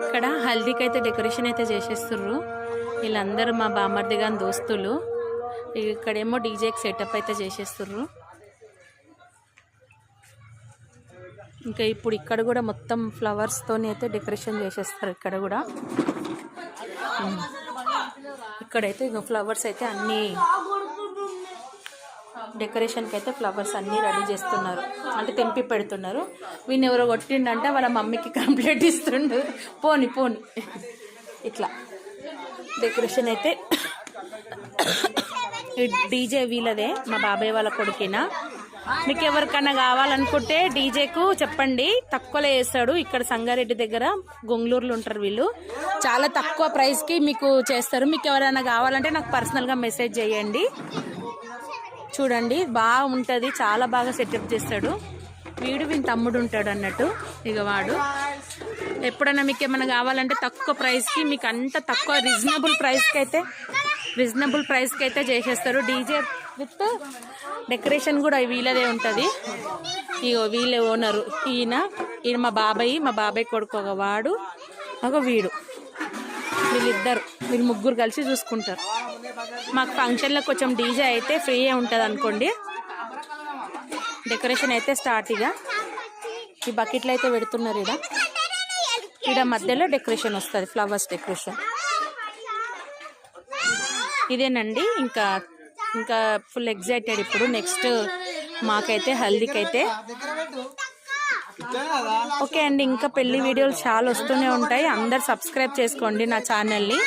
ఇక్కడ హల్దీకి అయితే డెకరేషన్ అయితే చేసేస్తుర్రు వీళ్ళందరూ మా బామర్ది గాని దోస్తులు. ఇక్కడేమో డీజేకి సెటప్ అయితే చేసేస్తుర్రు. ఇంకా ఇప్పుడు ఇక్కడ కూడా మొత్తం ఫ్లవర్స్ తోని అయితే డెకరేషన్ చేసేస్తారు. ఇక్కడ కూడా ఇక్కడైతే ఇంకా ఫ్లవర్స్ అయితే అన్ని డెకరేషన్కి అయితే ఫ్లవర్స్ అన్నీ రెడీ చేస్తున్నారు, అంటే తెంపి పెడుతున్నారు. వీని ఎవరో కొట్టిండంటే వాళ్ళ మమ్మీకి కంప్లైంట్ ఇస్తుండు. పోని పోని ఇట్లా డెకరేషన్ అయితే డీజే వీళ్ళదే, మా బాబాయ్ వాళ్ళ కొడుకేనా. మీకు ఎవరికన్నా కావాలనుకుంటే డీజేకు చెప్పండి, తక్కువలో వేస్తాడు. ఇక్కడ సంగారెడ్డి దగ్గర గొంగళూరులో ఉంటారు వీళ్ళు, చాలా తక్కువ ప్రైస్కి మీకు చేస్తారు. మీకు ఎవరైనా కావాలంటే నాకు పర్సనల్గా మెసేజ్ చేయండి. చూడండి బాగుంటుంది, చాలా బాగా సెటప్ చేస్తాడు. వీని తమ్ముడు ఉంటాడు అన్నట్టు. ఇక వాడు ఎప్పుడైనా మీకు ఏమైనా కావాలంటే తక్కువ ప్రైస్కి, మీకు అంత తక్కువ రీజనబుల్ ప్రైస్కి అయితే చేసేస్తారు. డీజే విత్ డెకరేషన్ కూడా వీళ్ళదే ఉంటుంది. ఇగో వీళ్ళే ఓనరు. ఈయన మా బాబాయ్ కొడుకు ఒక వాడు, ఒక వీడు, వీళ్ళు ముగ్గురు కలిసి చూసుకుంటారు. మాకు ఫంక్షన్లో కొంచెం డీజే అయితే ఫ్రీ ఉంటుంది అనుకోండి. డెకరేషన్ అయితే స్టార్ట్. ఇక ఈ బకెట్లు అయితే పెడుతున్నారు. ఈడ మధ్యలో డెకరేషన్ వస్తుంది, ఫ్లవర్స్ డెకరేషన్ ఇదేనండి. ఇంకా ఫుల్ ఎగ్జైటెడ్ ఇప్పుడు నెక్స్ట్ మాకైతే హల్దీకి అయితే. ఓకే అండి, ఇంకా పెళ్లి వీడియోలు చాలా వస్తూనే ఉంటాయి. అందరు సబ్స్క్రైబ్ చేసుకోండి నా ఛానల్ని.